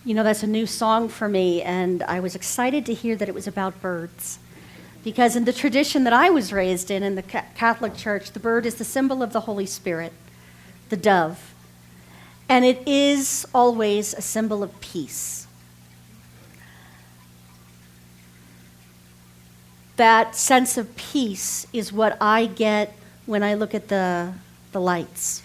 You know, that's a new song for me, and I was excited to hear that it was about birds. Because in the tradition that I was raised in the Catholic Church, the bird is the symbol of the Holy Spirit, the dove. And it is always a symbol of peace. That sense of peace is what I get when I look at the lights.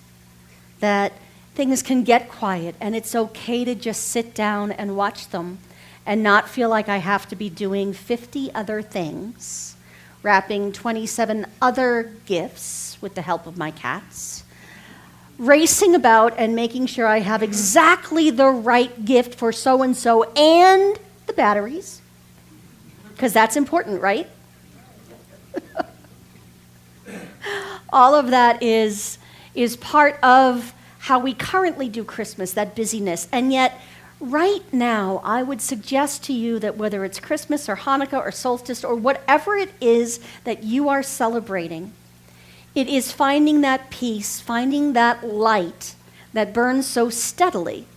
That things can get quiet, and it's okay to just sit down and watch them and not feel like I have to be doing 50 other things, wrapping 27 other gifts with the help of my cats, racing about and making sure I have exactly the right gift for so-and-so and the batteries, because that's important, right? All of that is part of how we currently do Christmas, that busyness. And yet, right now, I would suggest to you that whether it's Christmas or Hanukkah or solstice or whatever it is that you are celebrating, it is finding that peace, finding that light that burns so steadily.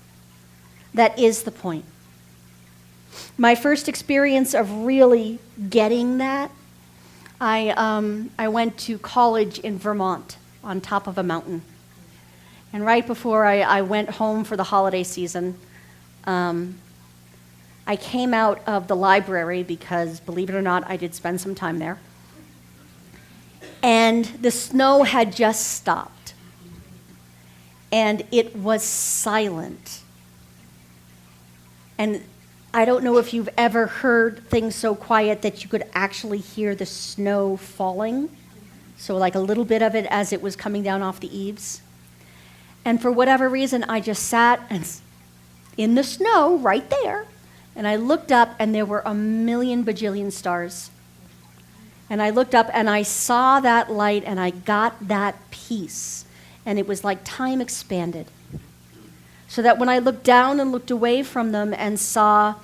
That is the point. My first experience of really getting that, I went to college in Vermont on top of a mountain. And right before I went home for the holiday season, I came out of the library because, believe it or not, I did spend some time there. And the snow had just stopped. And it was silent. And I don't know if you've ever heard things so quiet that you could actually hear the snow falling. So like a little bit of it as it was coming down off the eaves. And for whatever reason, I just sat in the snow right there, and I looked up, and there were a million bajillion stars. And I looked up, and I saw that light, and I got that peace. And it was like time expanded. So that when I looked down and looked away from them and saw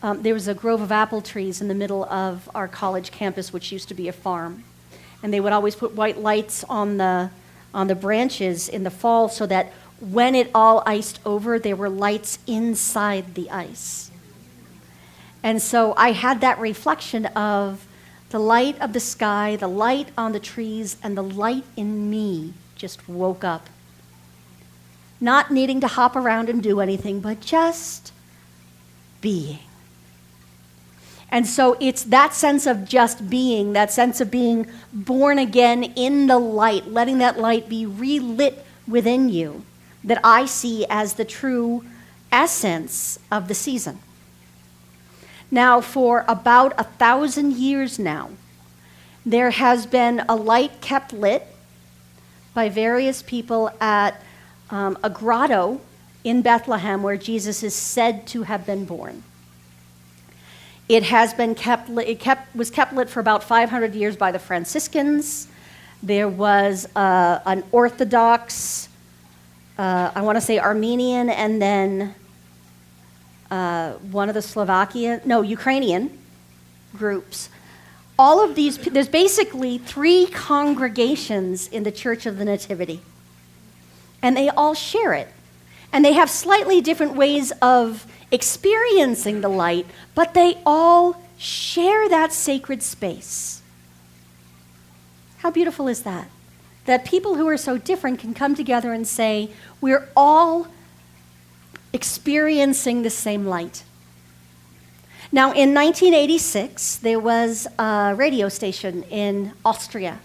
there was a grove of apple trees in the middle of our college campus, which used to be a farm. And they would always put white lights on the branches in the fall so that when it all iced over, there were lights inside the ice. And so I had that reflection of the light of the sky, the light on the trees, and the light in me just woke up. Not needing to hop around and do anything, but just being. And so it's that sense of just being, that sense of being born again in the light, letting that light be relit within you, that I see as the true essence of the season. Now, for about 1,000 years now, there has been a light kept lit by various people at a grotto in Bethlehem where Jesus is said to have been born. It has been kept lit, was kept lit for about 500 years by the Franciscans. There was an Orthodox, I want to say Armenian, and then one of the Ukrainian groups. All of these, there's basically 3 congregations in the Church of the Nativity. And they all share it. And they have slightly different ways of experiencing the light, but they all share that sacred space. How beautiful is that? That people who are so different can come together and say, we're all experiencing the same light. Now, in 1986, there was a radio station in Austria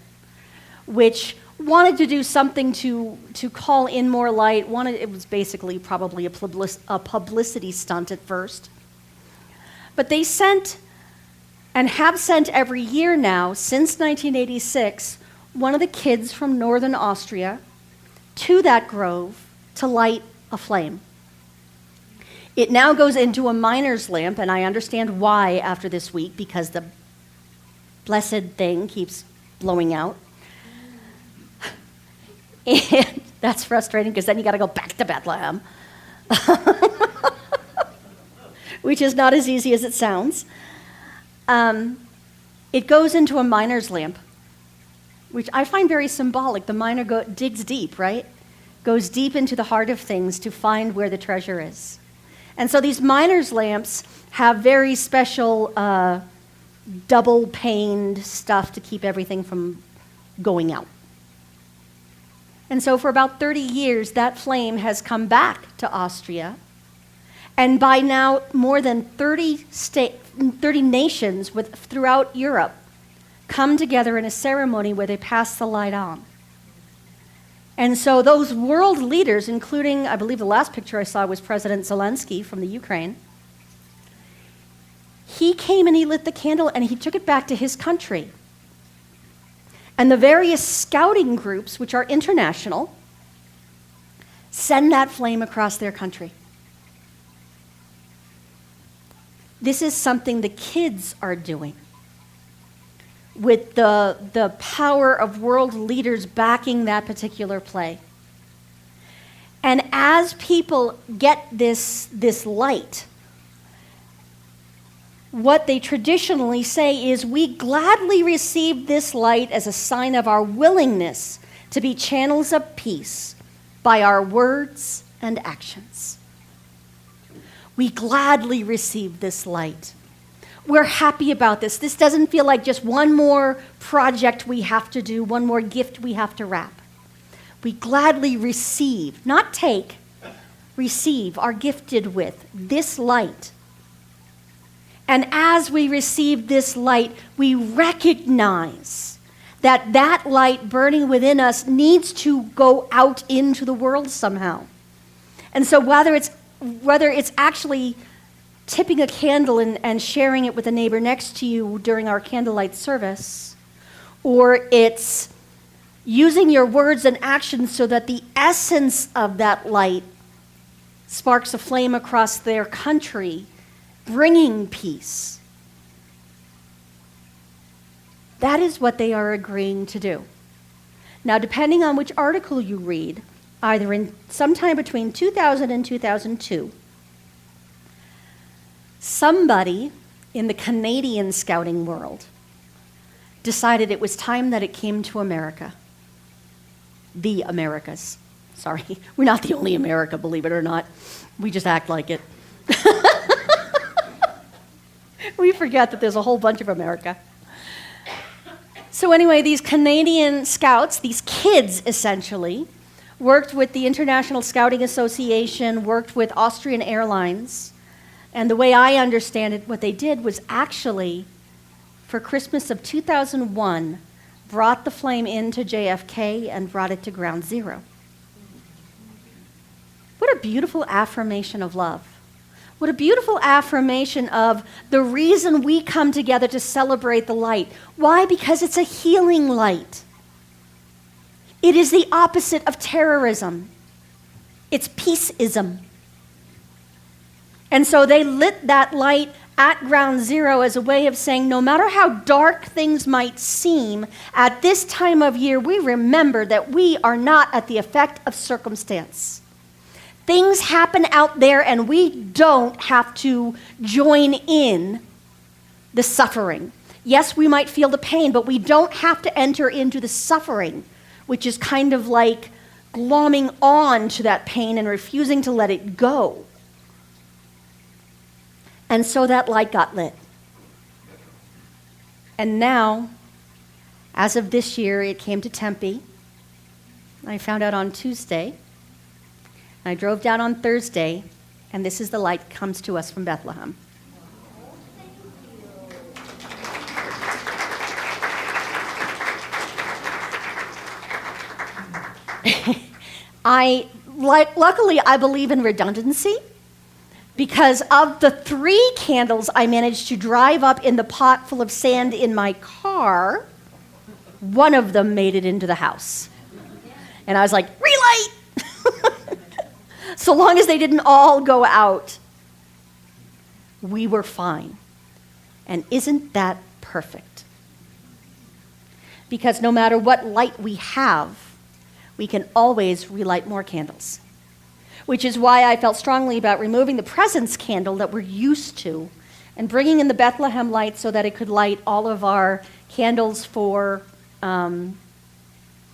which wanted to do something to call in more light. It was basically probably a publicity stunt at first. But they sent, and have sent every year now, since 1986, one of the kids from northern Austria to that grove to light a flame. It now goes into a miner's lamp, and I understand why after this week, because the blessed thing keeps blowing out. And that's frustrating because then you got to go back to Bethlehem, which is not as easy as it sounds. It goes into a miner's lamp, which I find very symbolic. The miner digs deep, right? goes deep into the heart of things to find where the treasure is. And so these miner's lamps have very special double-paned stuff to keep everything from going out. And so for about 30 years, that flame has come back to Austria. And by now, more than 30 nations throughout Europe come together in a ceremony where they pass the light on. And so those world leaders, including, I believe the last picture I saw was President Zelensky from the Ukraine, he came and he lit the candle and he took it back to his country. And the various scouting groups, which are international, send that flame across their country. This is something the kids are doing with the power of world leaders backing that particular play. And as people get this light, what they traditionally say is, we gladly receive this light as a sign of our willingness to be channels of peace by our words and actions. We gladly receive this light. We're happy about this. This doesn't feel like just one more project we have to do, one more gift we have to wrap. We gladly receive, not take, receive, are gifted with this light. And as we receive this light, we recognize that that light burning within us needs to go out into the world somehow. And so whether it's actually tipping a candle and sharing it with a neighbor next to you during our candlelight service, or it's using your words and actions so that the essence of that light sparks a flame across their country, bringing peace. That is what they are agreeing to do. Now, depending on which article you read, either in sometime between 2000 and 2002, somebody in the Canadian scouting world decided it was time that it came to America. The Americas. Sorry, we're not the only America, believe it or not. We just act like it. We forget that there's a whole bunch of America. So anyway, these Canadian scouts, these kids essentially, worked with the International Scouting Association, worked with Austrian Airlines, and the way I understand it, what they did was actually, for Christmas of 2001, brought the flame into JFK and brought it to Ground Zero. What a beautiful affirmation of love. What a beautiful affirmation of the reason we come together to celebrate the light. Why? Because it's a healing light. It is the opposite of terrorism. It's peaceism. And so they lit that light at Ground Zero as a way of saying, no matter how dark things might seem, at this time of year, we remember that we are not at the effect of circumstance. Things happen out there and we don't have to join in the suffering. Yes, we might feel the pain, but we don't have to enter into the suffering, which is kind of like glomming on to that pain and refusing to let it go. And so that light got lit. And now, as of this year, it came to Tempe. I found out on Tuesday. I drove down on Thursday, and this is the light that comes to us from Bethlehem. Luckily, I believe in redundancy, because of the 3 candles I managed to drive up in the pot full of sand in my car, one of them made it into the house. And I was like, relight! So long as they didn't all go out, we were fine. And isn't that perfect? Because no matter what light we have, we can always relight more candles. Which is why I felt strongly about removing the presence candle that we're used to and bringing in the Bethlehem light so that it could light all of our candles for the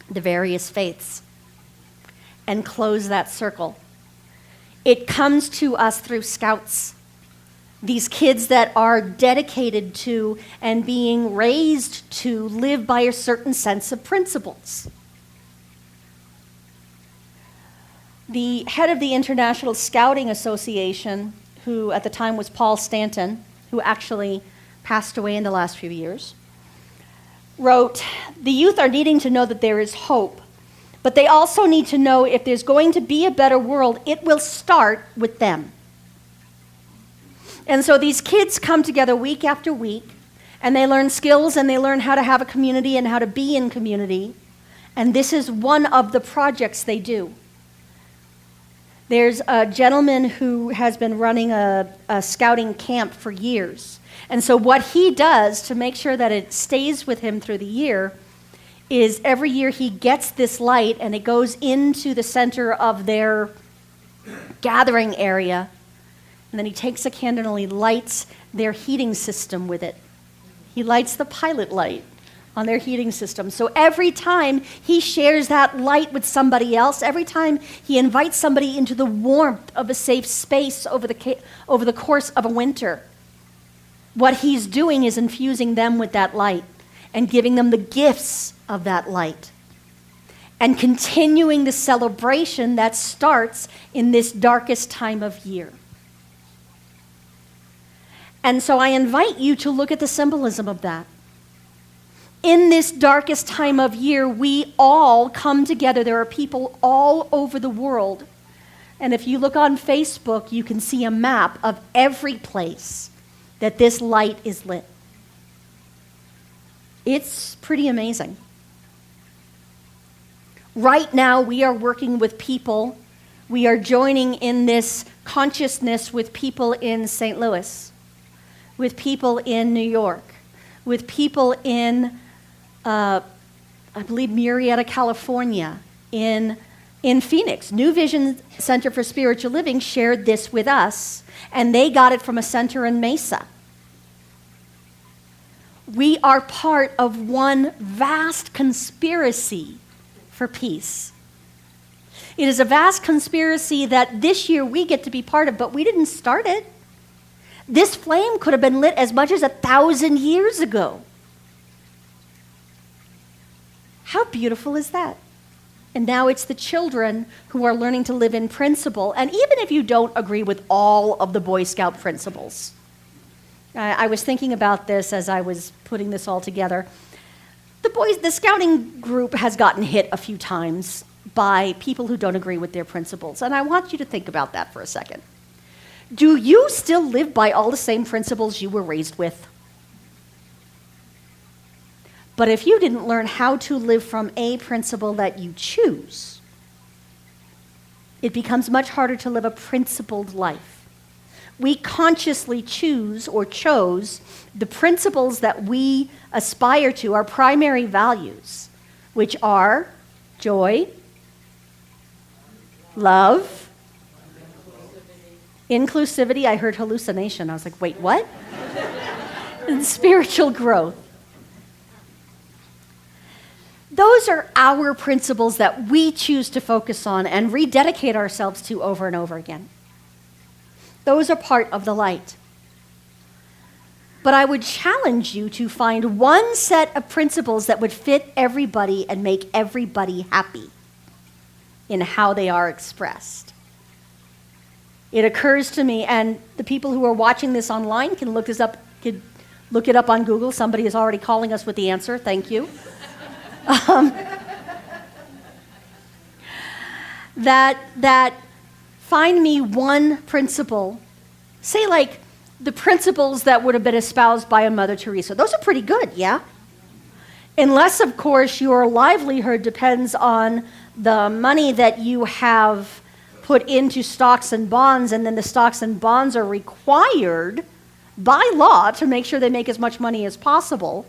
various faiths. and close that circle. It comes to us through scouts. These kids that are dedicated to and being raised to live by a certain sense of principles. The head of the International Scouting Association, who at the time was Paul Stanton, who actually passed away in the last few years, wrote, "The youth are needing to know that there is hope, but they also need to know if there's going to be a better world, it will start with them." And so these kids come together week after week, and they learn skills, and they learn how to have a community and how to be in community. And this is one of the projects they do. There's a gentleman who has been running a scouting camp for years. And so what he does to make sure that it stays with him through the year is every year he gets this light, and it goes into the center of their gathering area. And then he takes a candle and he lights their heating system with it. He lights the pilot light on their heating system. So every time he shares that light with somebody else, every time he invites somebody into the warmth of a safe space over the course of a winter, what he's doing is infusing them with that light and giving them the gifts of that light and continuing the celebration that starts in this darkest time of year. And so I invite you to look at the symbolism of that. In this darkest time of year, we all come together. There are people all over the world. And if you look on Facebook, you can see a map of every place that this light is lit. It's pretty amazing. Right now, we are working with people. We are joining in this consciousness with people in St. Louis, with people in New York, with people in, I believe, Murrieta, California, in Phoenix. New Vision Center for Spiritual Living shared this with us, and they got it from a center in Mesa. We are part of one vast conspiracy for peace. It is a vast conspiracy that this year we get to be part of, but we didn't start it. This flame could have been lit as much as 1,000 years ago. How beautiful is that? And now it's the children who are learning to live in principle. And even if you don't agree with all of the Boy Scout principles, I was thinking about this as I was putting this all together. The scouting group has gotten hit a few times by people who don't agree with their principles. And I want you to think about that for a second. Do you still live by all the same principles you were raised with? But if you didn't learn how to live from a principle that you choose, it becomes much harder to live a principled life. We consciously choose or chose the principles that we aspire to, our primary values, which are joy, love, inclusivity. I heard hallucination. I was like, wait, what? And spiritual growth. Those are our principles that we choose to focus on and rededicate ourselves to over and over again. Those are part of the light. But I would challenge you to find one set of principles that would fit everybody and make everybody happy in how they are expressed. It occurs to me, and the people who are watching this online can look this up, could look it up on Google. Somebody is already calling us with the answer. Thank you. That find me one principle, say like the principles that would have been espoused by a Mother Teresa. Those are pretty good, yeah? Unless, of course, your livelihood depends on the money that you have put into stocks and bonds, and then the stocks and bonds are required by law to make sure they make as much money as possible,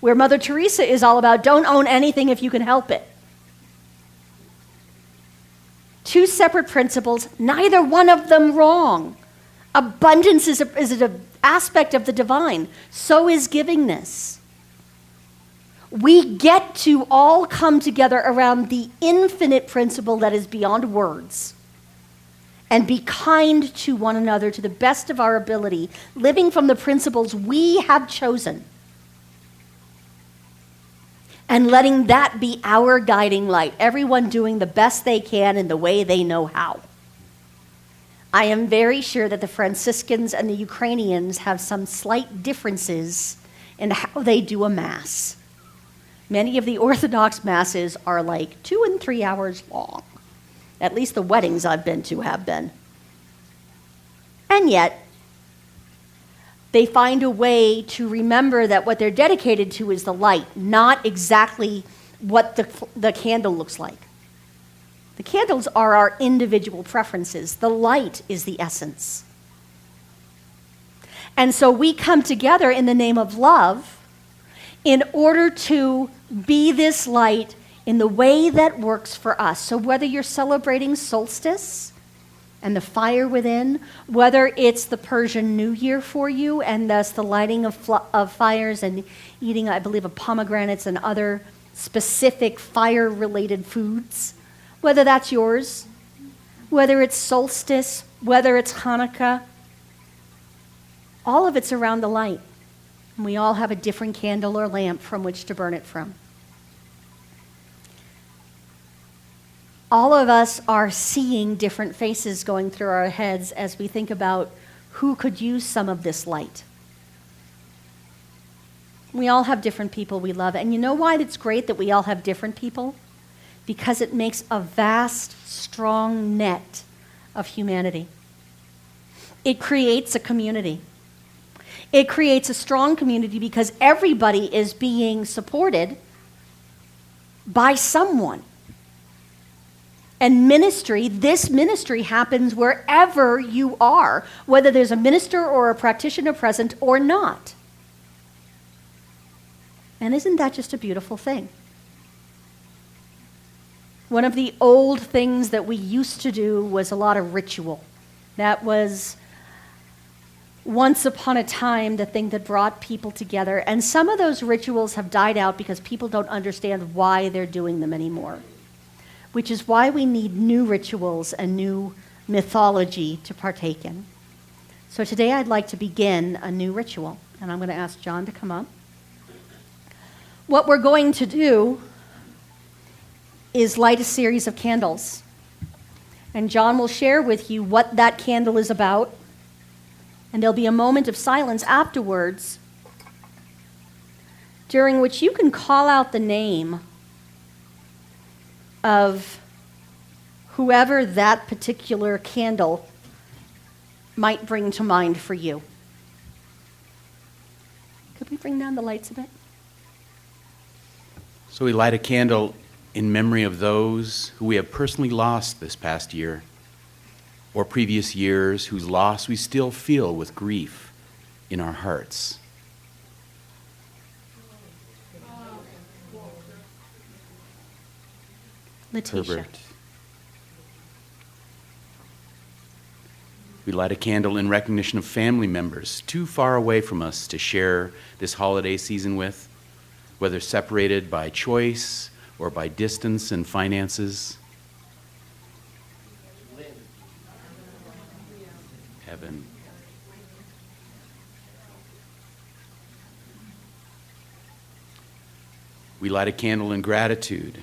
where Mother Teresa is all about don't own anything if you can help it. Two separate principles, neither one of them wrong. Abundance is an aspect of the divine. So is givingness. We get to all come together around the infinite principle that is beyond words and be kind to one another to the best of our ability, living from the principles we have chosen, and letting that be our guiding light, everyone doing the best they can in the way they know how. I am very sure that the Franciscans and the Ukrainians have some slight differences in how they do a Mass. Many of the Orthodox Masses are like 2 and 3 hours long. At least the weddings I've been to have been. And yet, they find a way to remember that what they're dedicated to is the light, not exactly what the candle looks like. The candles are our individual preferences. The light is the essence. And so we come together in the name of love in order to be this light in the way that works for us. So whether you're celebrating solstice and the fire within, whether it's the Persian New Year for you and thus the lighting of fires and eating, I believe, of pomegranates and other specific fire-related foods, whether that's yours, whether it's solstice, whether it's Hanukkah, all of it's around the light. And we all have a different candle or lamp from which to burn it from. All of us are seeing different faces going through our heads as we think about who could use some of this light. We all have different people we love. And you know why it's great that we all have different people? Because it makes a vast, strong net of humanity. It creates a community. It creates a strong community because everybody is being supported by someone. And ministry, this ministry happens wherever you are, whether there's a minister or a practitioner present or not. And isn't that just a beautiful thing? One of the old things that we used to do was a lot of ritual. That was once upon a time the thing that brought people together. And some of those rituals have died out because people don't understand why they're doing them anymore. Which is why we need new rituals and new mythology to partake in. So today I'd like to begin a new ritual. And I'm going to ask John to come up. What we're going to do is light a series of candles. And John will share with you what that candle is about. And there'll be a moment of silence afterwards during which you can call out the name of whoever that particular candle might bring to mind for you. Could we bring down the lights a bit? So we light a candle in memory of those who we have personally lost this past year, or previous years whose loss we still feel with grief in our hearts. Letitia. Herbert. We light a candle in recognition of family members too far away from us to share this holiday season with, whether separated by choice or by distance and finances. Heaven. We light a candle in gratitude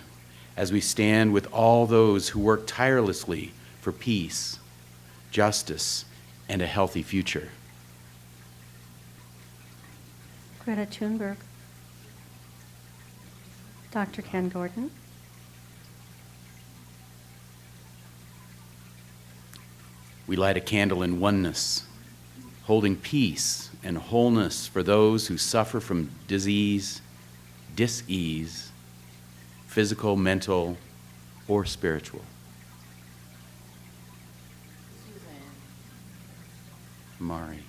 as we stand with all those who work tirelessly for peace, justice, and a healthy future. Greta Thunberg. Dr. Ken Gordon. We light a candle in oneness, holding peace and wholeness for those who suffer from disease, dis-ease, physical, mental, or spiritual. Mari.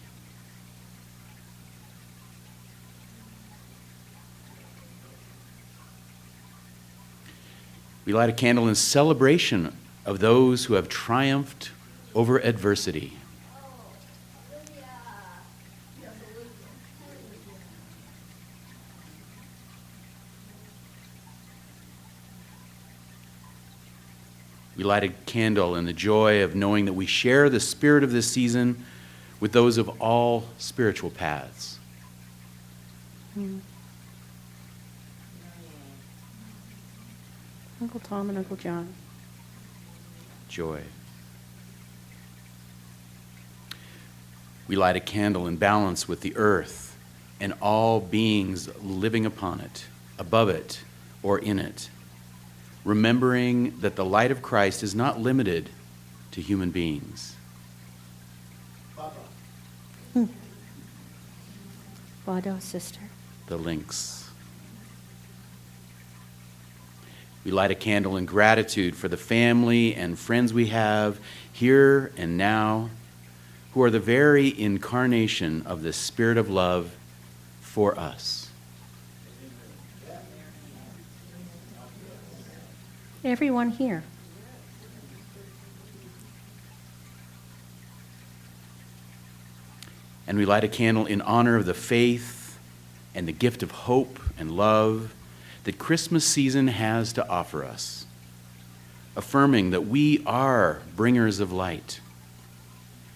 We light a candle in celebration of those who have triumphed over adversity. We light a candle in the joy of knowing that we share the spirit of this season with those of all spiritual paths. Uncle Tom and Uncle John. Joy. We light a candle in balance with the earth and all beings living upon it, above it, or in it, remembering that the light of Christ is not limited to human beings. Vado, sister. The lynx. We light a candle in gratitude for the family and friends we have here and now, who are the very incarnation of the Spirit of love for us. Everyone here. And we light a candle in honor of the faith and the gift of hope and love that Christmas season has to offer us, affirming that we are bringers of light,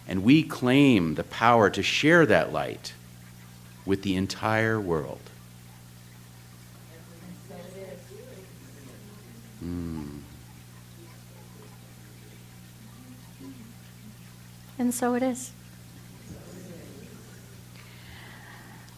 and we claim the power to share that light with the entire world. And so it is.